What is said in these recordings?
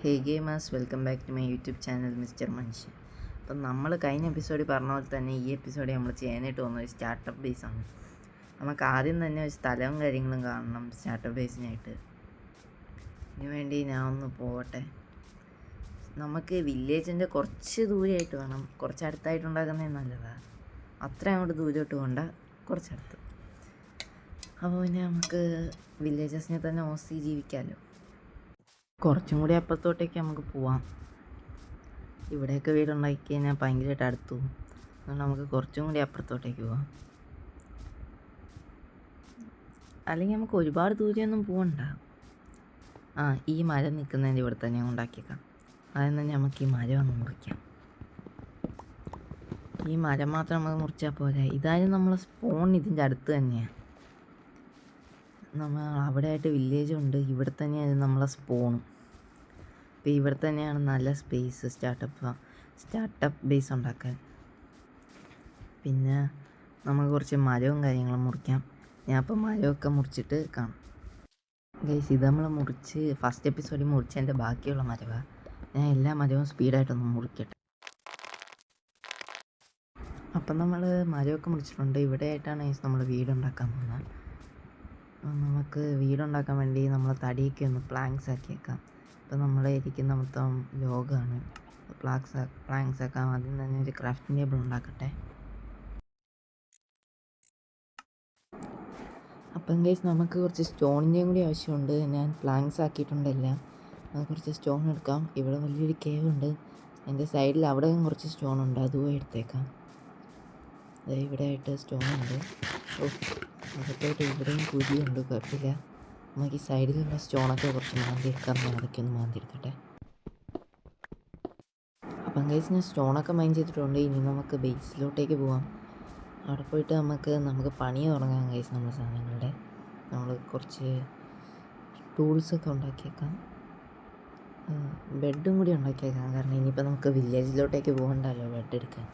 Hey gamers, welcome back to my YouTube channel mister മനുഷ്യൻ. അപ്പം നമ്മൾ കഴിഞ്ഞ എപ്പിസോഡിൽ പറഞ്ഞ പോലെ തന്നെ ഈ എപ്പിസോഡിൽ നമ്മൾ ചെയ്യാനായിട്ട് പോകുന്നത് സ്റ്റാർട്ടപ്പ് ബേസാണ്. നമുക്ക് ആദ്യം തന്നെ ഒരു സ്ഥലവും കാര്യങ്ങളും കാണണം സ്റ്റാർട്ടപ്പ് ബേസിനായിട്ട്. ഇതിനു വേണ്ടി ഞാൻ ഒന്ന് പോകട്ടെ. നമുക്ക് വില്ലേജിൻ്റെ കുറച്ച് ദൂരമായിട്ട് വേണം, കുറച്ച് അടുത്തായിട്ട് ഉണ്ടാക്കുന്നത് നല്ലതാണ്. അത്ര അങ്ങോട്ട് ദൂരോട്ട് പോകണ്ട, കുറച്ചടുത്ത്. അപ്പോൾ പിന്നെ നമുക്ക് വില്ലേജസിനെ തന്നെ ഓസി ജീവിക്കാമല്ലോ. കുറച്ചും കൂടി അപ്പുറത്തോട്ടേക്ക് നമുക്ക് പോവാം. ഇവിടെയൊക്കെ വീടുണ്ടാക്കി കഴിഞ്ഞാൽ ഭയങ്കരമായിട്ട് അടുത്തു പോകും. അതുകൊണ്ട് നമുക്ക് കുറച്ചും കൂടി അപ്പുറത്തോട്ടേക്ക് പോവാം. അല്ലെങ്കിൽ നമുക്ക് ഒരുപാട് ദൂരെയൊന്നും പോകണ്ട. ഈ മരം നിൽക്കുന്നതിൻ്റെ ഇവിടെ തന്നെ ഉണ്ടാക്കിയേക്കാം. അതിൽ തന്നെ നമുക്ക് ഈ മരം അങ്ങ് മുറിക്കാം. ഈ മരം മാത്രം നമുക്ക് മുറിച്ചാൽ പോരാ. ഇതായാലും നമ്മളെ സ്പോൺ ഇതിൻ്റെ അടുത്ത് തന്നെയാണ്. നമ്മൾ അവിടെ ആയിട്ട് വില്ലേജുണ്ട്, ഇവിടെ തന്നെയാണ് നമ്മളെ സ്പോണും. അപ്പോൾ ഇവിടെ തന്നെയാണ് നല്ല സ്പേസ് സ്റ്റാർട്ടപ്പ് ബേസ് ഉണ്ടാക്കാൻ. പിന്നെ നമുക്ക് കുറച്ച് മരവും കാര്യങ്ങളും മുറിക്കാം. ഞാൻ അപ്പോൾ മരമൊക്കെ മുറിച്ചിട്ട് കാണാം. ഗൈസ്, ഇത് നമ്മൾ ഫസ്റ്റ് എപ്പിസോഡിൽ മുറിച്ചതിൻ്റെ ബാക്കിയുള്ള മരമാണ്. ഞാൻ എല്ലാ മരവും സ്പീഡായിട്ടൊന്ന് മുറിക്കട്ടെ. അപ്പം നമ്മൾ മരമൊക്കെ മുറിച്ചിട്ടുണ്ട്. ഇവിടെ ആയിട്ടാണ് നമ്മൾ വീടുണ്ടാക്കാൻ പോകുന്നത്. നമുക്ക് വീടുണ്ടാക്കാൻ വേണ്ടി നമ്മൾ തടിയൊക്കെ ഒന്ന് പ്ലാങ്ക്സ് ആക്കിയേക്കാം. ഇപ്പോൾ നമ്മൾ ഇരിക്കുന്ന മൊത്തം ലോഗാണ്. പ്ലാങ്ക്സ് ആക്കാം. ആദ്യം തന്നെ ഒരു ക്രാഫ്റ്റിംഗ് ടേബിൾ ഉണ്ടാക്കട്ടെ. അപ്പം ഗൈസ്, നമുക്ക് കുറച്ച് സ്റ്റോണിൻ്റെയും കൂടി ആവശ്യമുണ്ട്. ഞാൻ പ്ലാങ്ക്സ് ആക്കിയിട്ടുണ്ടെല്ലാം. കുറച്ച് സ്റ്റോൺ എടുക്കാം. ഇവിടെ വലിയൊരു കേവ് ഉണ്ട്. എൻ്റെ സൈഡിൽ അവിടെയും കുറച്ച് സ്റ്റോണുണ്ട്, അതും എടുത്തേക്കാം. ഇവിടെ ആയിട്ട് സ്റ്റോണുണ്ട്. അകത്തോട്ട് ഇവിടെയും കുഴിയുണ്ട്, കുഴപ്പമില്ല. നമുക്ക് ഈ സൈഡിലുള്ള സ്റ്റോണൊക്കെ കുറച്ച് മാന്തിയെടുക്കാം. ഞാൻ അതൊക്കെ ഒന്ന് മാന്തിയെടുക്കട്ടെ. അപ്പം ഗൈസ്, ഞാൻ സ്റ്റോണൊക്കെ മൈൻ ചെയ്തിട്ടുണ്ട്. ഇനി നമുക്ക് ബേസിലോട്ടേക്ക് പോവാം. അവിടെ പോയിട്ട് നമുക്ക് പണി തുടങ്ങാം ഗൈസ്. നമ്മുടെ സാധനങ്ങളുടെ നമ്മൾ കുറച്ച് ടൂൾസൊക്കെ ഉണ്ടാക്കിയേക്കാം. ബെഡും കൂടി ഉണ്ടാക്കിയേക്കാം. കാരണം ഇനിയിപ്പോൾ നമുക്ക് വില്ലേജിലോട്ടേക്ക് പോകണ്ടല്ലോ ബെഡ് എടുക്കാൻ.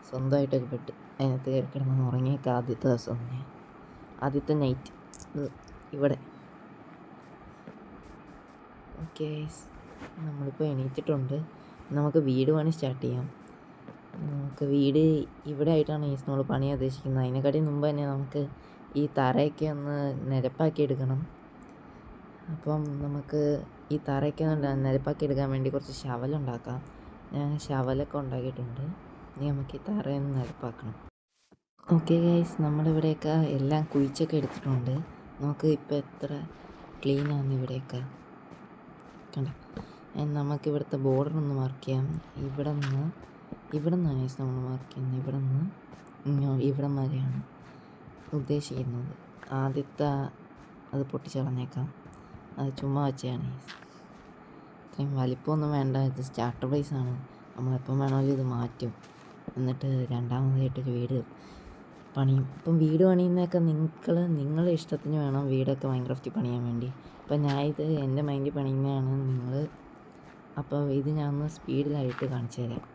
സ്വന്തമായിട്ടൊരു ബെഡ് അതിനകത്ത് കയറി കിടന്ന് ഉറങ്ങിയേക്കാം. ആദ്യത്തെ ദിവസം തന്നെ, ആദ്യത്തെ നൈറ്റ് ഇവിടെ. ഓക്കെ, നമ്മളിപ്പോൾ എണീറ്റിട്ടുണ്ട്. നമുക്ക് വീട് പണി സ്റ്റാർട്ട് ചെയ്യാം. നമുക്ക് വീട് ഇവിടെ ആയിട്ടാണ് നമ്മൾ പണിയാൻ ഉദ്ദേശിക്കുന്നത്. അതിനെക്കാട്ടി മുമ്പ് തന്നെ നമുക്ക് ഈ തറയൊക്കെ ഒന്ന് നിരപ്പാക്കി എടുക്കണം. അപ്പം നമുക്ക് ഈ തറയൊക്കെ നിരപ്പാക്കി എടുക്കാൻ വേണ്ടി കുറച്ച് ശവലുണ്ടാക്കാം. ഞാൻ ശവലൊക്കെ ഉണ്ടാക്കിയിട്ടുണ്ട്. ഇനി നമുക്ക് ഈ തറയൊന്ന് നിരപ്പാക്കണം. ഓക്കെ ഗൈസ്, നമ്മളിവിടെയൊക്കെ എല്ലാം കുഴിച്ചൊക്കെ എടുത്തിട്ടുണ്ട്. നമുക്ക് ഇപ്പോൾ എത്ര ക്ലീനാണ് ഇവിടെയൊക്കെ കണ്ട. നമുക്കിവിടുത്തെ ബോർഡറൊന്ന് മാർക്ക് ചെയ്യാം. ഇവിടെ നിന്നാണ് നമ്മൾ മാർക്ക് ചെയ്യുന്നത്. ഇവിടം വരെയാണ് ഉദ്ദേശിക്കുന്നത്. ആദ്യത്തെ അത് പൊട്ടിച്ചളഞ്ഞേക്കാം. അത് ചുമ്മാ വെച്ചാണ്. ഇത്രയും വലിപ്പമൊന്നും വേണ്ട. ഇത് സ്റ്റാർട്ടർ ബേസാണ്. നമ്മളെപ്പം വേണമെങ്കിലും ഇത് മാറ്റും. എന്നിട്ട് രണ്ടാമതായിട്ടൊരു വീട് പണിയും. ഇപ്പം വീട് പണിയുന്നതൊക്കെ നിങ്ങളുടെ ഇഷ്ടത്തിന് വേണം വീടൊക്കെ മൈൻക്രാഫ്റ്റിൽ പണിയാൻ വേണ്ടി. അപ്പം ഇത് എൻ്റെ മൈൻഡിൽ പണിയുന്നതാണ്. അപ്പോൾ ഇത് ഞാൻ ഒന്ന് സ്പീഡിലായിട്ട് കാണിച്ചു തരാം.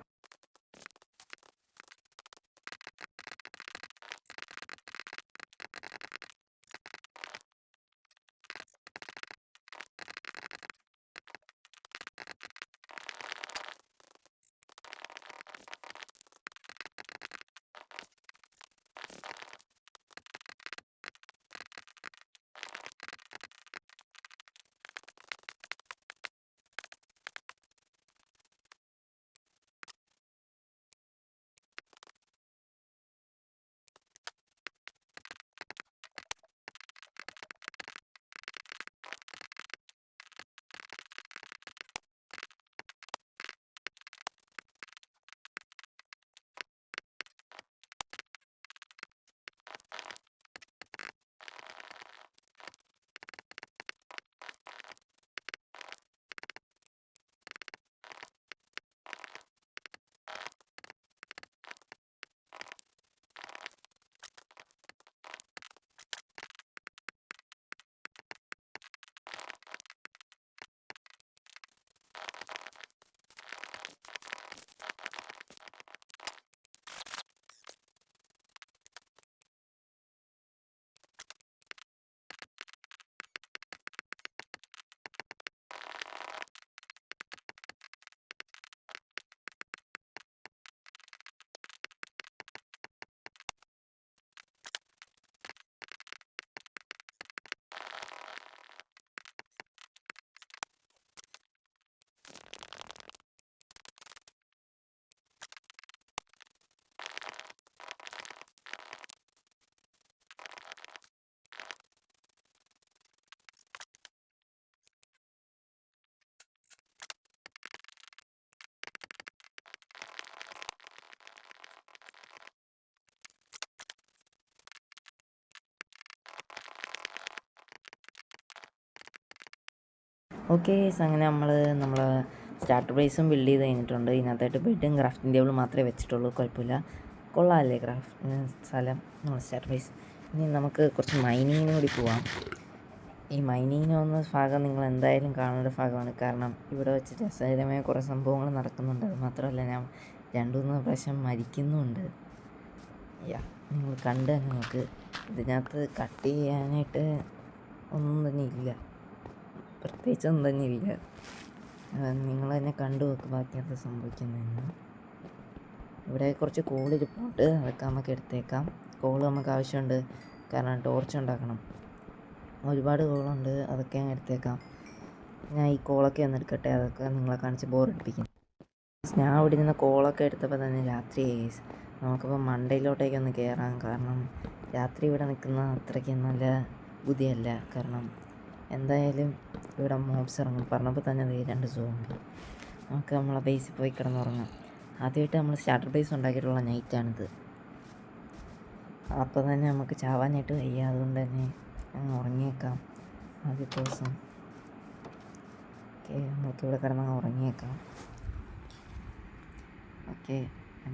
ഓക്കെ അങ്ങനെ നമ്മൾ സ്റ്റാർട്ടർ ബേസും ബിൽഡ് ചെയ്ത് കഴിഞ്ഞിട്ടുണ്ട്. ഇതിനകത്തായിട്ട് ബെഡും ക്രാഫ്റ്റിംഗ് ടേബിളും മാത്രമേ വെച്ചിട്ടുള്ളൂ. കുഴപ്പമില്ല, കൊള്ളാമല്ലേ സ്ഥലം നമ്മൾ സ്റ്റാർട്ടർ ബേസ്. ഇനി നമുക്ക് കുറച്ച് മൈനിങ്ങിന് കൂടി പോവാം. ഈ മൈനിങ്ങിന് പോകുന്ന ഭാഗം നിങ്ങൾ എന്തായാലും കാണേണ്ട ഭാഗമാണ്. കാരണം ഇവിടെ വെച്ച് രസകരമായ കുറേ സംഭവങ്ങൾ നടക്കുന്നുണ്ട്. അത് മാത്രമല്ല ഞാൻ 2-3 പ്രാവശ്യം മരിക്കുന്നുമുണ്ട്. നിങ്ങൾ കണ്ട് തന്നെ നോക്ക്. ഇതിനകത്ത് കട്ട് ചെയ്യാനായിട്ട് ഒന്നും തന്നെ ഇല്ല, പ്രത്യേകിച്ചൊന്നും തന്നെ ഇല്ല. നിങ്ങൾ തന്നെ കണ്ടു നോക്ക് ബാക്കി എന്താ സംഭവിക്കുന്നതെന്ന്. ഇവിടെ കുറച്ച് കോൾ ഇരിപ്പുണ്ട്, അതൊക്കെ നമുക്ക് എടുത്തേക്കാം. കോൾ നമുക്ക് ആവശ്യമുണ്ട്, കാരണം ടോർച്ച് ഉണ്ടാക്കണം. ഒരുപാട് കോളുണ്ട്, അതൊക്കെ അങ്ങ് എടുത്തേക്കാം. ഞാൻ ഈ കോളൊക്കെ ഒന്ന് എടുക്കട്ടെ, അതൊക്കെ നിങ്ങളെ കാണിച്ച് ബോറടിപ്പിക്കും. ഞാൻ അവിടെ നിന്ന് കോളൊക്കെ എടുത്തപ്പോൾ തന്നെ രാത്രിയായി. നമുക്കിപ്പോൾ മണ്ടയിലോട്ടേക്കൊന്ന് കയറാം. കാരണം രാത്രി ഇവിടെ നിൽക്കുന്ന അത്രയ്ക്ക് നല്ല ബുദ്ധിയല്ല. കാരണം എന്തായാലും ഇവിടെ മോബ്സ് ഇറങ്ങും. പറഞ്ഞപ്പോൾ തന്നെ 2 സോംബി. നമുക്ക് നമ്മളെ ബേസിൽ പോയി കിടന്നുറങ്ങാം. ആദ്യമായിട്ട് നമ്മൾ സ്റ്റാർട്ടർ ബേസ് ഉണ്ടാക്കിയിട്ടുള്ള നൈറ്റാണിത്. അപ്പോൾ തന്നെ നമുക്ക് ചാവാനായിട്ട് വയ്യ, അതുകൊണ്ട് തന്നെ ഉറങ്ങിയേക്കാം ആദ്യത്തെ ദിവസം. ഓക്കെ, നമുക്കിവിടെ കിടന്നങ്ങ് ഉറങ്ങിയേക്കാം. ഓക്കെ,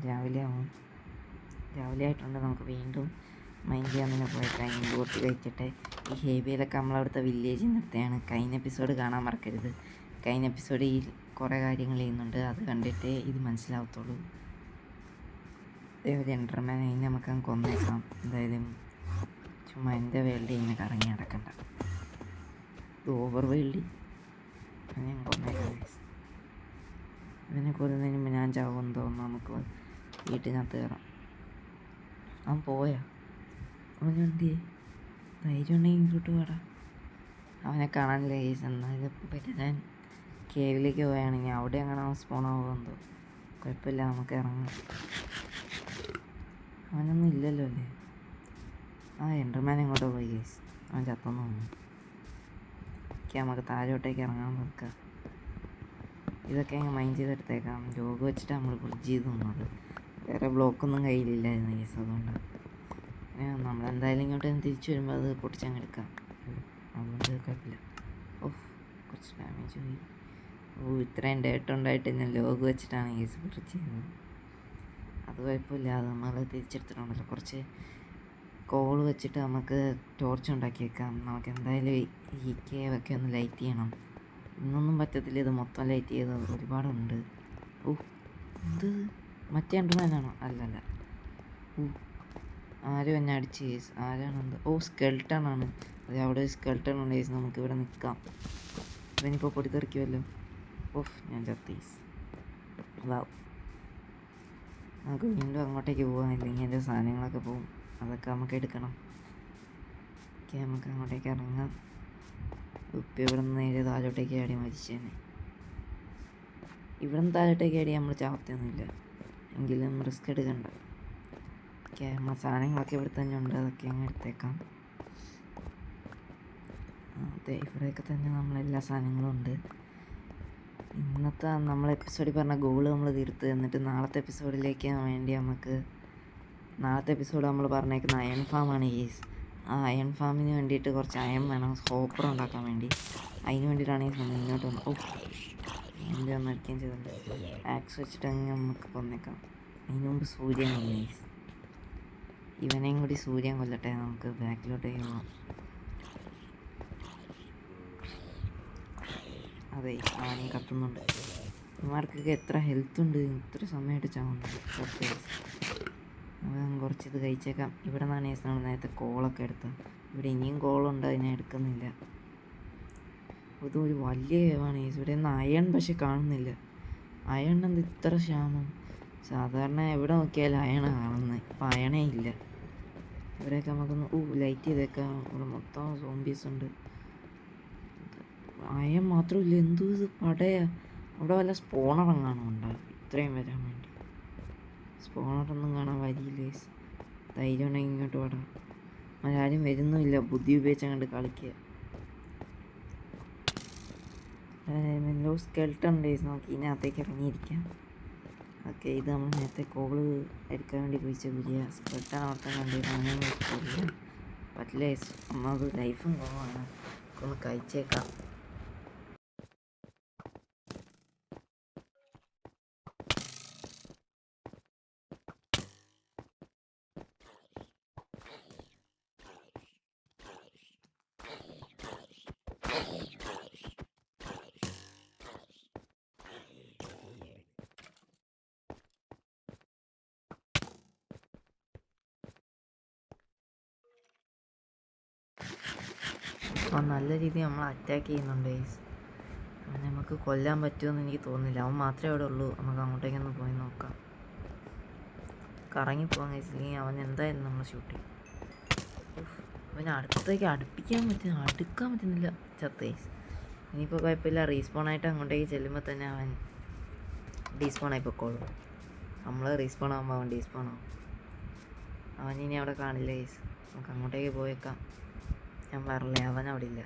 രാവിലെ ആയിട്ടുണ്ട്. നമുക്ക് വീണ്ടും മൈൻഡ് ചെയ്യാൻ തന്നെ പോയേക്കാം. ഇമ്പോർട്ട് കഴിച്ചിട്ട് ഈ ഹേബിയിലൊക്കെ നമ്മളവിടുത്തെ വില്ലേജിൽ നിർത്തുകയാണ്. കഴിഞ്ഞ എപ്പിസോഡ് കാണാൻ മറക്കരുത്. കഴിഞ്ഞ എപ്പിസോഡിൽ കുറേ കാര്യങ്ങൾ ചെയ്യുന്നുണ്ട്, അത് കണ്ടിട്ടേ ഇത് മനസ്സിലാവത്തുള്ളൂ. ഒരു എൻ്റർമാൻ അതിനെ നമുക്കങ്ങ് കൊന്നേക്കാം. എന്തായാലും ചുമ്മാ എൻ്റെ വേൾഡ് ഇങ്ങനെ കറങ്ങി നടക്കണ്ട, ഇത് ഓവർ വേൾഡ്. ഞാൻ കൊന്നേക്കാം. ഇതിനെ കൊല്ലുന്നതിന് മുമ്പ് ഞാൻ ചാവുമെന്ന് തോന്നുന്നു. നമുക്ക് വീട്ടിനകത്ത് കയറാം. അവൻ പോയാ? അവനെന്തിയെ? ധൈര്യം ഉണ്ടെങ്കിൽ ഇങ്ങോട്ട് പാടാ. അവനെ കാണാനില്ല കേസ്. എന്നാലും പിന്നെ ഞാൻ കേവിലേക്ക് പോവുകയാണെങ്കിൽ അവിടെ അങ്ങനെ അവൻ സ്പോണാവുമെന്തോ. കുഴപ്പമില്ല, നമുക്ക് ഇറങ്ങാം. അവനൊന്നും ഇല്ലല്ലോ അല്ലേ? എൻ്റർമാൻ എങ്ങോട്ടോ പോയി കേസ്, അവൻ ചത്തെന്ന് തോന്നുന്നു. ഓക്കെ, നമുക്ക് താഴോട്ടേക്ക് ഇറങ്ങാൻ വെക്കാം. ഇതൊക്കെ അങ്ങ് മൈൻഡ് ചെയ്തെടുത്തേക്കാം. ജോഗ് വെച്ചിട്ട് നമ്മൾ ബ്രിഡ്ജ് ചെയ്ത് തന്നത്. വേറെ ബ്ലോക്കൊന്നും കയ്യിലില്ലായിരുന്നു കേസ്, അതുകൊണ്ടാണ്. നമ്മളെന്തായാലും ഇങ്ങോട്ട് തിരിച്ചു വരുമ്പോൾ അത് പൊട്ടിച്ചങ്ങ് എടുക്കാം. അതുകൊണ്ട് കുഴപ്പമില്ല. കുറച്ച് ഡാമേജ് പോയി. ഇത്രയും ഡേറ്റ് ഉണ്ടായിട്ട് ഞാൻ ലോഗ് വെച്ചിട്ടാണ് കേസ് ബ്രിഡ്ജ് ചെയ്യുന്നത്. അത് കുഴപ്പമില്ല, അത് നമ്മൾ തിരിച്ചെടുത്തിട്ടുണ്ടല്ലോ. കുറച്ച് കോൾ വെച്ചിട്ട് നമുക്ക് ടോർച്ച് ഉണ്ടാക്കിയേക്കാം. നമുക്ക് എന്തായാലും ഈ കേവൊക്കെ ഒന്ന് ലൈറ്റ് ചെയ്യണം. ഇന്നൊന്നും പറ്റത്തില്ല, ഇത് മൊത്തം ലൈറ്റ് ചെയ്തത് ഒരുപാടുണ്ട്. ഇത് മറ്റേ എൻ്റർമാനാണോ? അല്ലല്ല. ആരും എന്നെ അടിച്ച് കേസ്. ആരാണെന്ത്? സ്കെൽട്ടണാണ്. അതെ, അവിടെ സ്കെൽട്ടൺ ഉണ്ട് കേസ്. നമുക്കിവിടെ നിൽക്കാം. ഇവനിപ്പോൾ പൊടിത്തെറിക്കുമല്ലോ. ഞാൻ ചത്തീസ്. നമുക്ക് വീണ്ടും അങ്ങോട്ടേക്ക് പോകാം, ഇല്ലെങ്കിൽ എൻ്റെ സാധനങ്ങളൊക്കെ പോകും. അതൊക്കെ നമുക്ക് എടുക്കണം. ഓക്കെ, നമുക്ക് അങ്ങോട്ടേക്ക് ഇറങ്ങാം. ഇപ്പം ഇവിടെ നിന്ന് നേരെ താഴോട്ടേക്ക് ആടി മരിച്ചേനെ. ഇവിടെ നിന്ന് താഴോട്ടേക്ക് ആടി നമ്മൾ ചാവത്തൊന്നുമില്ല, എങ്കിലും റിസ്ക് എടുക്കണ്ട. ഓക്കെ, സാധനങ്ങളൊക്കെ ഇവിടെ തന്നെ ഉണ്ട്, അതൊക്കെ അങ്ങ് എടുത്തേക്കാം. അതെ, ഇവിടെയൊക്കെ തന്നെ നമ്മളെല്ലാ സാധനങ്ങളും ഉണ്ട്. ഇന്നത്തെ നമ്മൾ എപ്പിസോഡിൽ പറഞ്ഞ ഗോള് നമ്മൾ തീർത്ത്. എന്നിട്ട് നാളത്തെ എപ്പിസോഡിലേക്ക് വേണ്ടി നാളത്തെ എപ്പിസോഡ് നമ്മൾ പറഞ്ഞേക്കുന്ന അയൺ ഫാമാണ് കേസ്. ആ അയൺ ഫാമിന് വേണ്ടിയിട്ട് കുറച്ച് അയൺ വേണം, ഹോപ്പർ ഉണ്ടാക്കാൻ വേണ്ടി. അതിന് വേണ്ടിയിട്ടാണ് ഈ സമയം ഇങ്ങോട്ട് വന്നത്. എൻ്റെ ഒന്ന് അടിക്കുകയും ചെയ്തിട്ടുണ്ട്. ആക്സ് വെച്ചിട്ട് അങ്ങനെ നമുക്ക് കൊന്നേക്കാം. അതിന് മുമ്പ് സൂര്യൻ കൊന്നു കേസ്. ഇവനെയും കൂടി സൂര്യൻ കൊല്ലട്ടെ, നമുക്ക് ബാക്കിലോട്ടേക്ക് പോകാം. അതെ, അവനെയും കത്തുന്നുണ്ട്. ഇവന്മാർക്കൊക്കെ എത്ര ഹെൽത്ത് ഉണ്ട്, ഇത്ര സമയമായിട്ട് ചാവുന്നുണ്ട്. അവൻ കുറച്ചിത് കഴിച്ചേക്കാം. ഇവിടെ നിന്നാണ് നമ്മൾ നേരത്തെ കോളൊക്കെ എടുത്തത്. ഇവിടെ ഇനിയും കോളുണ്ട്, അതിനെ എടുക്കുന്നില്ല. ഇതൊരു വലിയ കേവാണ്. ഇവിടെ നിന്ന് അയൺ പക്ഷെ കാണുന്നില്ല. അയൺ എന്ത് ഇത്ര ക്ഷാമം? സാധാരണ എവിടെ നോക്കിയാലും അയണാണ് കാണുന്നത്. ഇപ്പം അയണേ ഇല്ല. ഇവിടെയൊക്കെ നമുക്കൊന്ന് ലൈറ്റ് ചെയ്തേക്കാം. ഇവിടെ മൊത്തം സോംബീസ് ഉണ്ട്. അയൺ മാത്രമില്ല, എന്തോ ഇത് പടയാ. അവിടെ വല്ല സ്പോണറെങ്ങാനും ഉണ്ടാകും ഇത്രയും വരാൻ വേണ്ടി. സ്പോണറൊന്നും കാണാൻ വരിയില്ലേ. ധൈര്യം ഉണ്ടെങ്കിൽ ഇങ്ങോട്ട് പാടാം. ആരും വരുന്നുമില്ല, ബുദ്ധി ഉപയോഗിച്ചങ്ങോട്ട് കളിക്കുക. മെല്ലോ സ്കെൽട്ടൺ ഡേയ്സ് നമുക്ക് ഇതിനകത്തേക്ക് ഇറങ്ങിയിരിക്കാം. ഓക്കെ, ഇത് നമ്മൾ നേരത്തെ കോള് എടുക്കാൻ വേണ്ടി കുഴിച്ച പുതിയ സ്കെൽട്ടൺ അവിടുത്തെ കണ്ടിട്ട് അങ്ങനെ പറ്റില്ല. ഒന്നാമത് ലൈഫും കുറവാണ്, ഒന്ന് കഴിച്ചേക്കാം. അവൻ നല്ല രീതിയിൽ നമ്മൾ അറ്റാക്ക് ചെയ്യുന്നുണ്ട് ഗൈസ്. അവനെ നമുക്ക് കൊല്ലാൻ പറ്റുമെന്ന് എനിക്ക് തോന്നുന്നില്ല. അവൻ മാത്രമേ അവിടെ ഉള്ളൂ. നമുക്ക് അങ്ങോട്ടേക്കൊന്ന് പോയി നോക്കാം. കറങ്ങിപ്പോകാൻ ഗൈസ്, ഇല്ലെങ്കിൽ അവൻ എന്തായാലും നമ്മൾ ഷൂട്ട് ചെയ്യും. അവനെ അടുത്തേക്ക് അടുക്കാൻ പറ്റുന്നില്ല. ചത്ത ഗൈസ്. ഇനിയിപ്പോൾ കുഴപ്പമില്ല. റീസ്പോണായിട്ട് അങ്ങോട്ടേക്ക് ചെല്ലുമ്പോൾ തന്നെ അവൻ ഡീസ്പോണായി പൊക്കോളും. നമ്മൾ റീസ്പോൺ ആകുമ്പോൾ അവൻ ഡീസ്പോൺ ആവും. അവനിനി അവിടെ കാണില്ല ഗൈസ്. നമുക്ക് അങ്ങോട്ടേക്ക് പോയേക്കാം. ഞാൻ പറഞ്ഞില്ലേ അവൻ അവിടെ ഇല്ല.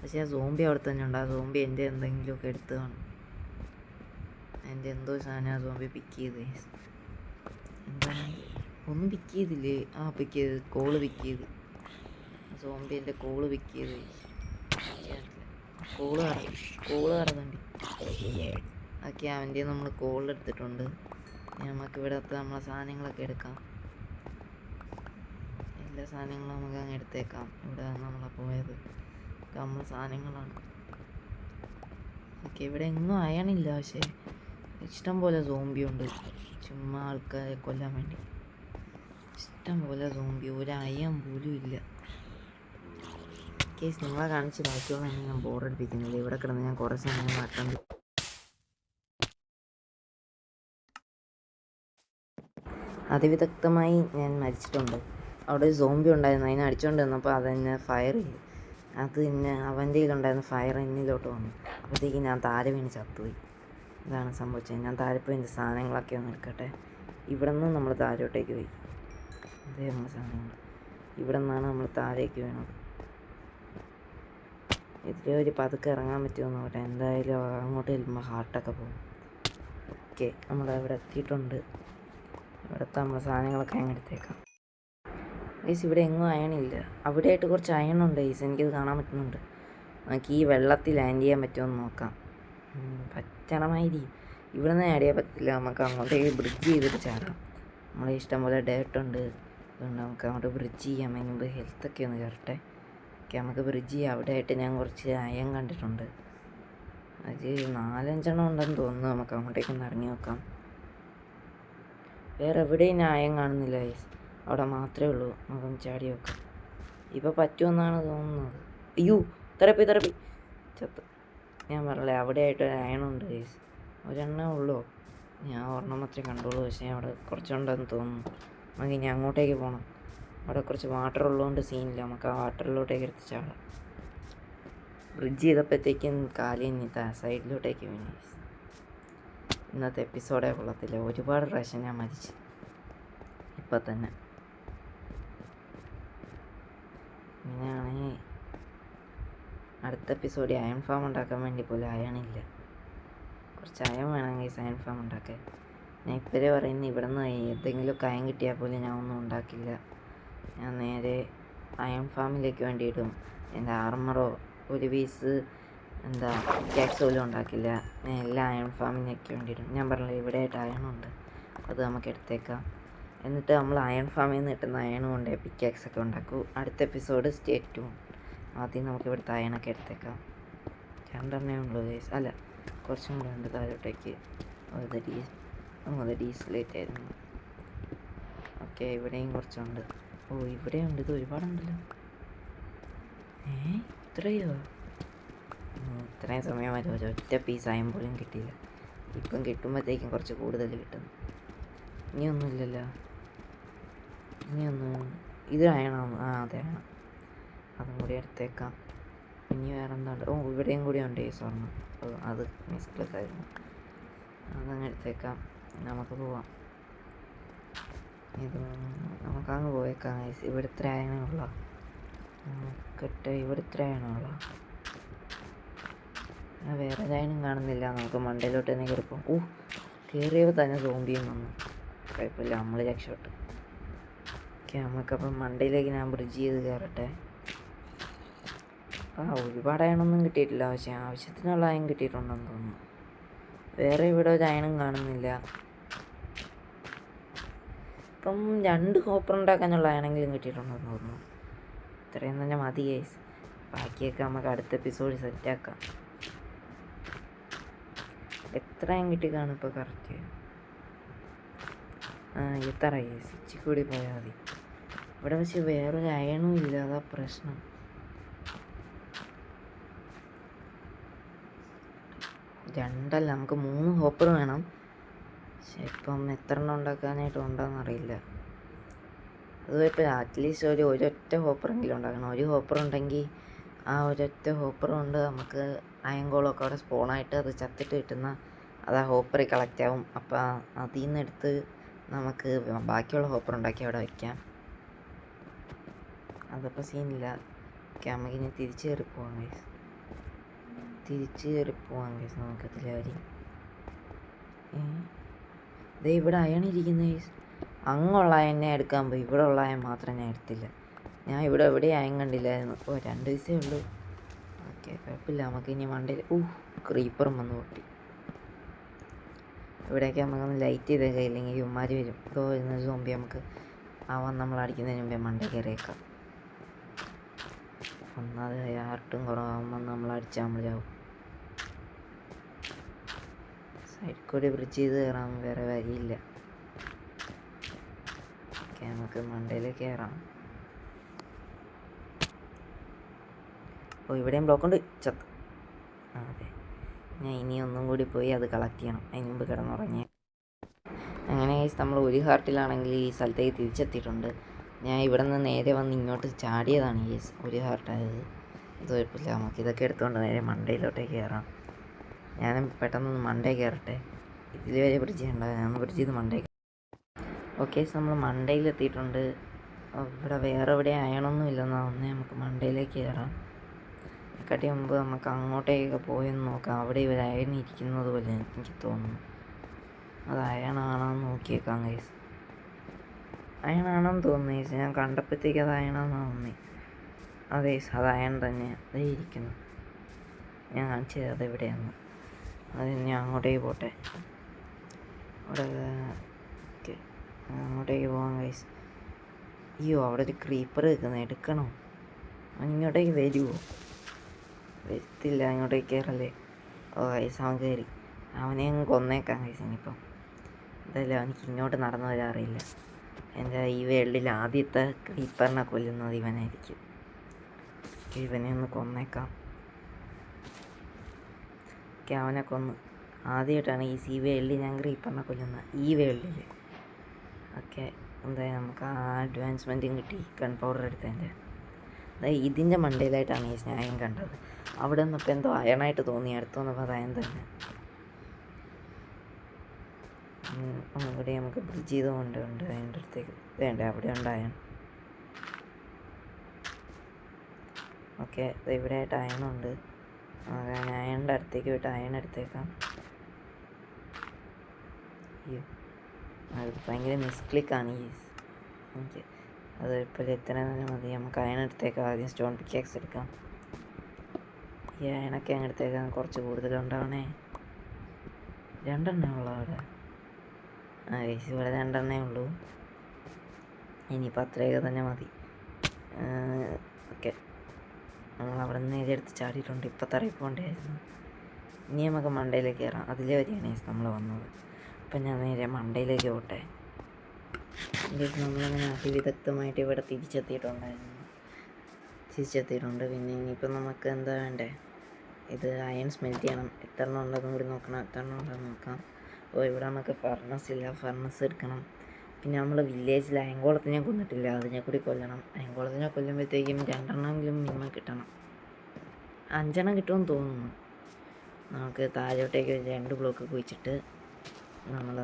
പക്ഷേ ആ സോംബി അവിടെ തന്നെ ഉണ്ട്. ആ സോംബി എൻ്റെ എന്തെങ്കിലുമൊക്കെ എടുത്ത് കാണും. എൻ്റെ എന്തോ സാധനം ആ സോംബി പിക്ക് ചെയ്ത് ഗൈസ്. എന്താണ് ഒന്നും പിക്ക് ചെയ്തില്ലേ? ആ പിക്ക് ചെയ്ത് കോള് പിക്ക് ചെയ്ത്. സോംബി എൻ്റെ കോള് പിക്ക് ചെയ്ത് കോള് കറന്നുണ്ട്. ഓക്കെ, അവൻ്റെ നമ്മൾ കോളെടുത്തിട്ടുണ്ട്. നമുക്കിവിടെ നമ്മളെ സാധനങ്ങളൊക്കെ എടുക്കാം. എല്ലാ സാധനങ്ങളും നമുക്ക് അങ്ങ് എടുത്തേക്കാം. ഇവിടെ നമ്മളെ പോയത് നമ്മളെ സാധനങ്ങളാണ്. ഓക്കെ, ഇവിടെ എങ്ങും അയണില്ല. പക്ഷേ ഇഷ്ടം പോലെ സോംബി ഉണ്ട്. ചുമ്മാ ആൾക്കാരെ കൊല്ലാൻ വേണ്ടി ഇഷ്ടം പോലെ സോംബി. ഒരു അയം പോലും ഇല്ല. കേസ് നിങ്ങളെ കാണിച്ച് ബാക്കിയുള്ള ഞാൻ ബോറടിപ്പിക്കുന്നില്ല. ഇവിടെ കിടന്ന് ഞാൻ കുറേ സമയം മാറ്റാൻ അതിവിദഗ്ധമായി ഞാൻ മരിച്ചിട്ടുണ്ട്. അവിടെ ഒരു സോംബി ഉണ്ടായിരുന്നു. അതിനെ അടിച്ചുകൊണ്ട് വന്നപ്പോൾ അതെന്നെ ഫയർ ചെയ്തു. അത് പിന്നെ അവൻ്റെ കയ്യിലുണ്ടായിരുന്ന ഫയർ എന്നിലോട്ട് വന്നു. അപ്പോഴത്തേക്ക് ഞാൻ താഴെ വീണ് ചത്തുപോയി. ഇതാണ് സംഭവിച്ചത്. ഞാൻ താഴെ പോയി എൻ്റെ സാധനങ്ങളൊക്കെ ഒന്ന് എടുക്കട്ടെ. ഇവിടെ നിന്ന് നമ്മൾ താഴോട്ടേക്ക് പോയി. അതേ നമ്മുടെ സാധനങ്ങൾ ഇവിടെ നിന്നാണ് നമ്മൾ താഴേക്ക് വീണത്. ഇതിൽ ഒരു പതുക്കെ ഇറങ്ങാൻ പറ്റുമോ നോക്കട്ടെ. എന്തായാലും അങ്ങോട്ട് ചെല്ലുമ്പോൾ ഹാർട്ടൊക്കെ പോകും. ഓക്കെ, നമ്മളവിടെ എത്തിയിട്ടുണ്ട്. ഇവിടുത്തെ നമ്മളെ സാധനങ്ങളൊക്കെ അങ്ങ് എടുത്തേക്കാം. ഗൈസ്, ഇവിടെ എങ്ങും അയണില്ല. അവിടെയായിട്ട് കുറച്ച് അയണുണ്ട് ഗൈസ്. എനിക്കത് കാണാൻ പറ്റുന്നുണ്ട്. നമുക്ക് ഈ വെള്ളത്തിൽ ലാൻഡ് ചെയ്യാൻ പറ്റുമെന്ന് നോക്കാം. പറ്റണമായിരിക്കും. ഇവിടെ നിന്ന് ആഡ് ചെയ്യാൻ പറ്റില്ല. നമുക്ക് അങ്ങോട്ടേക്ക് ബ്രിഡ്ജ് ചെയ്തിട്ട് ചാടാം. നമ്മളെ ഇഷ്ടം പോലെ ഡേർട്ടുണ്ട്. അതുകൊണ്ട് നമുക്ക് അങ്ങോട്ട് ബ്രിഡ്ജ് ചെയ്യാൻ മുൻപ് ഹെൽത്തൊക്കെ ഒന്ന് കയറട്ടെ. ഓക്കെ, നമുക്ക് ബ്രിഡ്ജ് ചെയ്യാം. അവിടെ ആയിട്ട് ഞാൻ കുറച്ച് അയൺ കണ്ടിട്ടുണ്ട്. അത് 4-5 ഉണ്ടെന്ന് തോന്നുന്നു. നമുക്ക് അങ്ങോട്ടേക്കൊന്ന് ഇറങ്ങി നോക്കാം. വേറെ എവിടെയും ഞാൻ അയൺ കാണുന്നില്ല ഗൈസ്. അവിടെ മാത്രമേ ഉള്ളൂ. നമുക്കൊന്ന് ചാടി നോക്കാം. ഇപ്പോൾ പറ്റുമെന്നാണ് തോന്നുന്നത്. അയ്യോ, തെറപ്പി ചത്ത്. ഞാൻ പറഞ്ഞില്ലേ അവിടെ ആയിട്ട് ഒരു അയണുണ്ട് ഗൈസ്. ഒരെണ്ണേ ഉള്ളൂ. ഞാൻ ഒരെണ്ണം മാത്രമേ കണ്ടുള്ളൂ. പക്ഷേ അവിടെ കുറച്ചുണ്ടെന്ന് തോന്നുന്നു. നമുക്ക് ഇനി അങ്ങോട്ടേക്ക് പോകണം. അവിടെ കുറച്ച് വാട്ടർ ഉള്ളതുകൊണ്ട് സീനില്ല. നമുക്ക് ആ വാട്ടറിലോട്ടേക്ക് എടുത്ത് ചാടാം. ബ്രിഡ്ജ് ചെയ്തപ്പോഴത്തേക്കും കാലിന് സൈഡിലോട്ടേക്ക് വീണു. ഇന്നത്തെ എപ്പിസോഡേ കൊള്ളത്തില്ല. ഒരുപാട് പ്രാവശ്യം ഞാൻ മരിച്ചു ഇപ്പം തന്നെ. ഇങ്ങനെയാണെങ്കിൽ അടുത്ത എപ്പിസോഡിൽ അയൺ ഫാം ഉണ്ടാക്കാൻ വേണ്ടി പോലും അയണില്ല. കുറച്ച് അയൺ വേണമെങ്കിൽ അയൺ ഫാം ഉണ്ടാക്കാൻ. ഞാൻ ഇപ്പോഴേ പറയുന്നത് ഇവിടെ നിന്ന് എന്തെങ്കിലുമൊക്കെ അയൺ കിട്ടിയാൽ പോലും ഞാൻ ഒന്നും ഉണ്ടാക്കില്ല. ഞാൻ നേരെ അയൺ ഫാമിലേക്ക് വേണ്ടിയിട്ടും എൻ്റെ ആർമറോ ഒരു പീസ് പിക്കാക്സ് പോലും ഉണ്ടാക്കില്ല. ഞാൻ എല്ലാ അയൺ ഫാമിനൊക്കെ വേണ്ടിയിട്ടും. ഞാൻ പറഞ്ഞില്ല ഇവിടെ ആയിട്ട് അയണുണ്ട്. അത് നമുക്ക് എടുത്തേക്കാം. എന്നിട്ട് നമ്മൾ അയൺ ഫാമിൽ നിന്ന് കിട്ടുന്ന അയൺ കൊണ്ട് പിക്കാക്സ് ഒക്കെ ഉണ്ടാക്കും. അടുത്ത എപ്പിസോഡ് സ്റ്റേ ട്യൂൺ. ആദ്യം നമുക്ക് ഇവിടുത്തെ അയണൊക്കെ എടുത്തേക്കാം. 2 ഉള്ളൂ ഗൈസ്. അല്ല, കുറച്ചും കൂടെ ഉണ്ട് താഴോട്ടേക്ക്. അത് ഡീസ്ലേറ്റ് ആയിരുന്നു. ഓക്കെ, ഇവിടെയും കുറച്ചുണ്ട്. ഓ, ഇവിടെയുണ്ട്. ഇത് ഒരുപാടുണ്ടല്ലോ. ഇത്രയോ? ഇത്രയും സമയം വരെ ഒരൊറ്റ പീസ് അയൺ പോലും കിട്ടിയില്ല. ഇപ്പം കിട്ടുമ്പോഴത്തേക്കും കുറച്ച് കൂടുതൽ കിട്ടുന്നു. ഇനിയൊന്നുമില്ലല്ലോ. ഇത് അയണാണ്. അതെ, അയണം. അതും കൂടി എടുത്തേക്കാം. ഇനി വേറെ എന്താ ഉണ്ട്? ഓ, ഇവിടെയും കൂടി ഉണ്ട് ഈ സ്വർണ്ണം. അത് മിസ്ക്ലിക്ക് ആയിരുന്നു. അതങ്ങ് എടുത്തേക്കാം. നമുക്ക് പോവാം. ഇത് നമുക്കങ്ങ് പോയേക്കാം. ഇവിടെ ഇത്ര അയണമുള്ള നോക്കട്ടെ. ഇവിടെ ഇത്ര അയണമുള്ള വേറെ അയണും കാണുന്നില്ല. നമുക്ക് മണ്ടയിലോട്ട് തന്നെ കയറിപ്പോം. കയറിയപ്പോൾ തന്നെ സോംബിയും വന്നു. കുഴപ്പമില്ല, നമ്മൾ രക്ഷപ്പെട്ടു. ഓക്കെ, നമുക്കപ്പം മണ്ടയിലേക്ക് ഞാൻ ബ്രിഡ്ജ് ചെയ്ത് കയറട്ടെ. ഒരുപാട് അയണൊന്നും കിട്ടിയിട്ടില്ല. പക്ഷേ ആവശ്യത്തിനുള്ള അയൺ കിട്ടിയിട്ടുണ്ടെന്ന് തോന്നുന്നു. വേറെ ഇവിടെ ഒരു അയണും കാണുന്നില്ല. ഇപ്പം 2 കോപ്പർ ഉണ്ടാക്കാനുള്ള അയണെങ്കിലും കിട്ടിയിട്ടുണ്ടെന്ന് തോന്നുന്നു. ഇത്രയും തന്നെ മതി ഗൈസ്. ബാക്കിയൊക്കെ നമുക്ക് അടുത്ത എപ്പിസോഡ് സെറ്റാക്കാം. എത്ര അയൺ കിട്ടി കാണും ഇപ്പോൾ കറക്റ്റ്? എത്ര ഗൈസ്? ഇച്ചിരി കൂടി പോയാൽ മതി. ഇവിടെ പക്ഷെ വേറൊരു അയണും ഇല്ല. അതാ പ്രശ്നം. 2 നമുക്ക് 3 ഹോപ്പർ വേണം. പക്ഷെ ഇപ്പം എത്ര എണ്ണം ഉണ്ടാക്കാനായിട്ട് ഉണ്ടോയെന്നറിയില്ല. അതുപോലെ ഇപ്പോൾ അറ്റ്ലീസ്റ്റ് ഒരൊറ്റ ഹോപ്പറെങ്കിലും ഉണ്ടാക്കണം. ഒരു ഹോപ്പർ ഉണ്ടെങ്കിൽ ആ ഒരൊറ്റ ഹോപ്പർ കൊണ്ട് നമുക്ക് അയങ്കോളമൊക്കെ അവിടെ സ്പോണായിട്ട് അത് ചത്തിട്ട് കിട്ടുന്ന അത് ആ ഹോപ്പറിൽ കളക്റ്റ് ആവും. അപ്പോൾ അതിൽ നിന്ന് എടുത്ത് നമുക്ക് ബാക്കിയുള്ള ഹോപ്പർ ഉണ്ടാക്കി അവിടെ വയ്ക്കാം. അതപ്പോൾ സീനില്ല. നമുക്കിനി തിരിച്ച് കയറി പോവാം ഗൈസ്. നമുക്കതിലെ വരി ദേ ഇവിടെ അയൺ ഇരിക്കുന്ന ഗൈസ്. അങ്ങുള്ള അയനെ എടുക്കാൻ പോയി, ഇവിടെ ഉള്ള അയൺ മാത്രം ഞാൻ എടുത്തില്ല. ഞാൻ ഇവിടെ എവിടെയും അയൺ കണ്ടില്ലായിരുന്നു. 2 ദിവസമേ ഉള്ളൂ. ഓക്കെ, കുഴപ്പമില്ല. നമുക്കിനി മണ്ടയിൽ ക്രീപ്പറും വന്ന് പൊട്ടി. ഇവിടെയൊക്കെ നമുക്കൊന്ന് ലൈറ്റ് ചെയ്തേക്കാം, ഇല്ലെങ്കിൽ ഇവന്മാർ വരും. ഇതോ വരുന്ന സോംബി നമുക്ക് നമ്മൾ അടിക്കുന്നതിന് മുമ്പേ മണ്ടയിൽ കയറിയേക്കാം. ഒന്നാമത് ആർട്ടും കുറവാകുമ്പോൾ നമ്മൾ അടിച്ചാൽ നമ്മൾ ചാവും. സൈഡിൽ കൂടി ബ്രിഡ്ജ് ചെയ്ത് കയറാൻ വേറെ വരിയില്ല. ഓക്കെ, നമുക്ക് മണ്ടയിൽ കയറാം. ഇവിടെയും ബ്ലോക്കുണ്ട്. ചത്ത്. അതെ, ഞാൻ ഇനി ഒന്നും കൂടി പോയി അത് കളക്ട് ചെയ്യണം. അതിന് മുമ്പ് കിടന്നുറങ്ങിയ. അങ്ങനെ നമ്മൾ ഒരു ഹാർട്ടിലാണെങ്കിൽ ഈ സ്ഥലത്തേക്ക് തിരിച്ചെത്തിയിട്ടുണ്ട്. ഞാൻ ഇവിടെ നിന്ന് നേരെ വന്ന് ഇങ്ങോട്ട് ചാടിയതാണ് ഒരു ഹാർട്ടായത്. ഇത് കുഴപ്പമില്ല. നമുക്കിതൊക്കെ എടുത്തുകൊണ്ട് നേരെ മണ്ടയിലോട്ടേക്ക് കയറാം. ഞാനും പെട്ടെന്നൊന്ന് മണ്ടയിൽ കയറട്ടെ. ഇതിൽ വരെ ബ്രിഡ്ജ് ഉണ്ടാകും. ഞാൻ ബ്രിഡ്ജ് ചെയ്ത് മണ്ടയിൽ. ഓക്കെ, നമ്മൾ മണ്ടയിലെത്തിയിട്ടുണ്ട്. ഇവിടെ വേറെ എവിടെ അയണൊന്നും ഇല്ലെന്നാ തോന്നുന്നത്. നമുക്ക് മണ്ടയിലേക്ക് കയറാം. അതിനെക്കാട്ടി മുമ്പ് നമുക്ക് അങ്ങോട്ടേക്കൊക്കെ പോയെന്ന് നോക്കാം. അവിടെ ഇവർ അയൺ ഇരിക്കുന്നത് പോലെ എനിക്ക് തോന്നുന്നു. അത് അയണാണെന്ന് നോക്കിയേക്കാം ഗൈസ്. അയണാണെന്ന് തോന്നുന്നു ഗൈസ്. ഞാൻ കണ്ടപ്പോഴത്തേക്ക് അത് അയണാണെന്നാണ് തോന്നി. അതെ, അത് അയൺ തന്നെയാണ്. അതേ ഇരിക്കുന്നു. ഞാൻ കാണിച്ചത് അതെവിടെയാണ്. അത് ഞാൻ അങ്ങോട്ടേക്ക് പോട്ടെ. അവിടെ ഓക്കെ, അങ്ങോട്ടേക്ക് പോകാം ഗൈസ്. അയ്യോ, അവിടെ ഒരു ക്രീപ്പർ നിൽക്കുന്നത്. എടുക്കണോ? ഇങ്ങോട്ടേക്ക് വരുമോ? വരത്തില്ല. ഇങ്ങോട്ടേക്ക് കയറല്ലേ? ഗൈസ്, അവൻ കയറി. അവനെ അങ്ങ് കൊന്നേക്കാം ഗൈസ്. ഇനിയിപ്പം എന്തായാലും അവനിക്ക് ഇങ്ങോട്ട് നടന്നു വരാറില്ല. എൻ്റെ ഈ വേൾഡിൽ ആദ്യത്തെ ക്രീപ്പറിനെ കൊല്ലുന്നത് ഇവനായിരിക്കും. ഇവനെ ഒന്ന് കൊന്നേക്കാം. ഓക്കെ, അവനെ കൊന്ന്. ആദ്യമായിട്ടാണ് ഈ വേൾഡിൽ ഞാൻ ക്രീപ്പറിനെ കൊല്ലുന്നത്, ഈ വേൾഡിൽ. ഓക്കെ, എന്തായാലും നമുക്ക് ആ അഡ്വാൻസ്മെൻറ്റും കിട്ടി. ഗൺ പൗഡർ എടുത്തതിൻ്റെ. അതായത് ഇതിൻ്റെ മണ്ടയിലായിട്ടാണ് ഈ സ്നായം കണ്ടത്. അവിടെ നിന്നപ്പോൾ എന്തോ അയണായിട്ട് തോന്നി. അടുത്ത് വന്നപ്പോൾ അത് അയൺ തന്നെ. ഇവിടെ നമുക്ക് ബ്രിഡ്ജ് ചെയ്തുകൊണ്ട് അതിൻ്റെ അടുത്തേക്ക് വേണ്ട. അവിടെ ഉണ്ട് അയൺ. ഓക്കെ, ഇവിടെ ആയിട്ട് അയണുണ്ട്. അയണിൻ്റെ അടുത്തേക്ക് പോയിട്ട് അയൺ എടുത്തേക്കാം. അയ്യോ, അത് ഭയങ്കര മിസ്ക്ലിക്കാണ് എനിക്ക്. അത് ഇപ്പോൾ എത്ര തന്നെ മതി. നമുക്ക് അയൺ എടുത്തേക്കാം. ആദ്യം സ്റ്റോൺ പിക്കാക്സ് എടുക്കാം. ഈ അയണൊക്കെ അങ്ങ് എടുത്തേക്കാം. കുറച്ച് കൂടുതലുണ്ടാവണേ. 2 ഉള്ളൂ അവിടെ. ഇവിടെ 2 ഉള്ളൂ. ഇനിയിപ്പോൾ അത്രയൊക്കെ തന്നെ മതി. ഓക്കെ, നമ്മൾ അവിടെ നിന്ന് നേരെടുത്ത് ചാടിയിട്ടുണ്ട്. ഇപ്പം തറയിൽ പോകേണ്ടായിരുന്നു. ഇനി നമുക്ക് മണ്ടയിലേക്ക് കയറാം. അതിലെ വരെയാണ് നമ്മൾ വന്നത്. അപ്പം ഞാൻ നേരെ മണ്ടയിലേക്ക് പോട്ടെ. നമ്മളങ്ങനെ അതിവിദഗ്ധമായിട്ട് ഇവിടെ തിരിച്ചെത്തിയിട്ടുണ്ട്. പിന്നെ ഇനിയിപ്പം നമുക്ക് എന്താ വേണ്ടേ? ഇത് അയൺ സ്മെൽറ്റ് ചെയ്യണം. എത്ര എണ്ണം ഉണ്ടെന്നും കൂടി നോക്കണം. എത്ര എണ്ണം ഉണ്ടെന്ന് നോക്കാം. ഇവിടെ നമുക്ക് ഫർണസ് ഇല്ല. ഫർണസ് എടുക്കണം. പിന്നെ നമ്മൾ വില്ലേജിൽ അയങ്കോളത്തിനെ കൊന്നിട്ടില്ല, അതിനെ കൂടി കൊല്ലണം. അയങ്കോളത്തിനെ കൊല്ലുമ്പോഴത്തേക്കും 2 എണ്ണമെങ്കിലും മിനിമം കിട്ടണം. 5 എണ്ണം കിട്ടുമെന്ന് തോന്നുന്നു. നമുക്ക് താഴോട്ടേക്ക് 2 ബ്ലോക്ക് കുഴിച്ചിട്ട് നമ്മൾ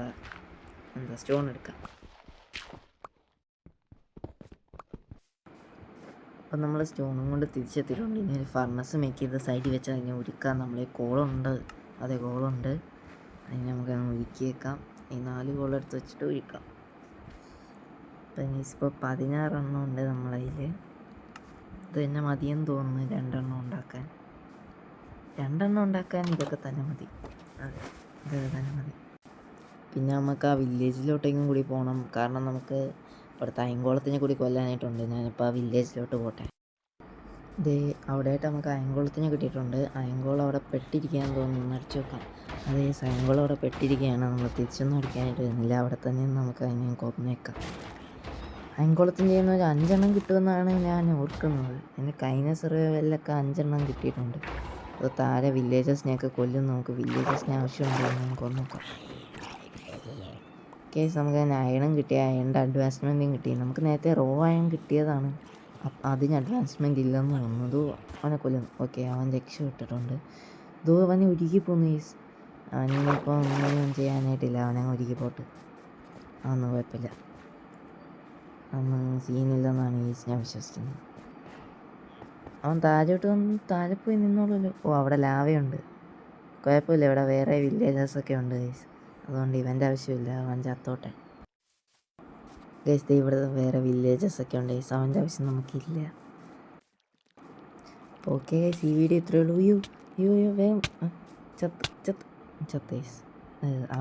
സ്റ്റോൺ എടുക്കാം. അപ്പം നമ്മൾ സ്റ്റോണും കൊണ്ട് തിരിച്ചെത്തിയിട്ടുണ്ട്. ഇനി ഒരു ഫർണസ് മേക്ക് ചെയ്ത് സൈഡിൽ വെച്ച് അതിനെ ഉരുക്കാം. നമ്മളെ കോളുണ്ട്. അതെ, കോളുണ്ട്. അതിന് നമുക്ക് ഉരുക്കിയേക്കാം. ഈ 4 കോളം എടുത്ത് വെച്ചിട്ട് ഉരുക്കാം. അപ്പം ഇപ്പോൾ 16 എണ്ണം ഉണ്ട് നമ്മളതിൽ. ഇത് തന്നെ മതിയെന്ന് തോന്നുന്നു 2 എണ്ണം ഉണ്ടാക്കാൻ. 2 എണ്ണം ഉണ്ടാക്കാൻ ഇതൊക്കെ തന്നെ മതി. അതെ, ഇതൊക്കെ തന്നെ മതി. പിന്നെ നമുക്ക് ആ വില്ലേജിലോട്ടേക്കും കൂടി പോകണം. കാരണം നമുക്ക് ഇവിടുത്തെ അയങ്കോളത്തിനെ കൂടി കൊല്ലാനായിട്ടുണ്ട്. ഞാനിപ്പോൾ ആ വില്ലേജിലോട്ട് പോട്ടെ. ഇത് അവിടെയായിട്ട് നമുക്ക് അയങ്കോളത്തിനെ കിട്ടിയിട്ടുണ്ട്. അയങ്കോളം അവിടെ പെട്ടിരിക്കുകയാണെന്ന് തോന്നുന്നു. അടിച്ചു നോക്കാം. അതേ, അയങ്കോളം അവിടെ പെട്ടിരിക്കുകയാണ്. നമ്മൾ തിരിച്ചൊന്നും അടിക്കാനായിട്ട് വരുന്നില്ല. അവിടെ തന്നെ നമുക്ക് അതിനെ കൊന്നേക്കാം. അയങ്കോളത്തിന് ചെയ്യുന്ന ഒരു 5 എണ്ണം കിട്ടുമെന്നാണ് ഞാൻ ഓർക്കുന്നത്. എൻ്റെ കഴിഞ്ഞ സർവൈവലിലൊക്കെ 5 എണ്ണം കിട്ടിയിട്ടുണ്ട്. അത് താഴെ വില്ലേജേഴ്സിനെയൊക്കെ കൊല്ലും. നമുക്ക് വില്ലേജേഴ്സിന് ആവശ്യമുണ്ടെന്ന് നമുക്ക് നോക്കാം. കേസ് നമുക്ക് അയണും കിട്ടിയ അയണിൻ്റെ അഡ്വാൻസ്മെൻറ്റും കിട്ടി. നമുക്ക് നേരത്തെ റോ അയൺ കിട്ടിയതാണ്. അതിന് അഡ്വാൻസ്മെൻറ്റ് ഇല്ലെന്ന് തോന്നുന്നു. അവനെ കൊല്ലുന്നു. ഓക്കെ, അവൻ രക്ഷപ്പെട്ടിട്ടുണ്ട്. അവനെ ഒരുക്കി പോന്നു കേസ്. അവനിപ്പോൾ ഒന്നും ചെയ്യാനായിട്ടില്ല. അവനെ ഒരുക്കി പോട്ട്. അതൊന്നും കുഴപ്പമില്ല. അതൊന്നും സീനില്ലെന്നാണ് ഞാൻ വിശ്വസിക്കുന്നത്. അവൻ താഴെ പോയി നിന്നോളൂല്ലോ. അവിടെ ലാവയുണ്ട്. കുഴപ്പമില്ല, ഇവിടെ വേറെ വില്ലേജേഴ്സൊക്കെ ഉണ്ട് ഗൈസ്. അതുകൊണ്ട് ഇവൻ്റെ ആവശ്യമില്ല, അവൻ ചത്തോട്ടെ. ഗൈസ് ഇവിടെ വേറെ വില്ലേജസൊക്കെ ഉണ്ട് ഗൈസ്. അവൻ്റെ ആവശ്യം നമുക്കില്ല. ഓക്കെ ഗൈസ്, ഈ വീഡിയോ ഇത്രയേ ഉള്ളൂ. വേഗം ചത്ത് ഗൈസ്.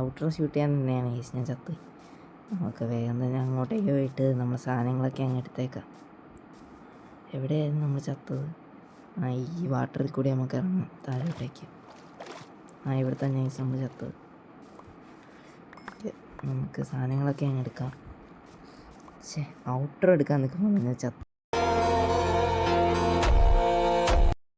ഔട്ടർ ഷൂട്ട് ചെയ്യാൻ തന്നെയാണ് ഗൈസ് ഞാൻ ചത്ത്. നമുക്ക് വേഗം തന്നെ അങ്ങോട്ടേക്ക് പോയിട്ട് നമ്മൾ സാധനങ്ങളൊക്കെ അങ്ങ് എടുത്തേക്കാം. എവിടെയായിരുന്നു നമ്മൾ ചത്തത്? ഈ വാട്ടറിൽ കൂടി നമുക്ക് ഇറങ്ങാം താഴോട്ടേക്ക്. ഇവിടെ തന്നെ നമ്മൾ ചത്തത്. നമുക്ക് സാധനങ്ങളൊക്കെ അങ്ങ് എടുക്കാം. ഔട്ടർ എടുക്കാൻ നിൽക്കുമ്പോൾ ചത്ത്.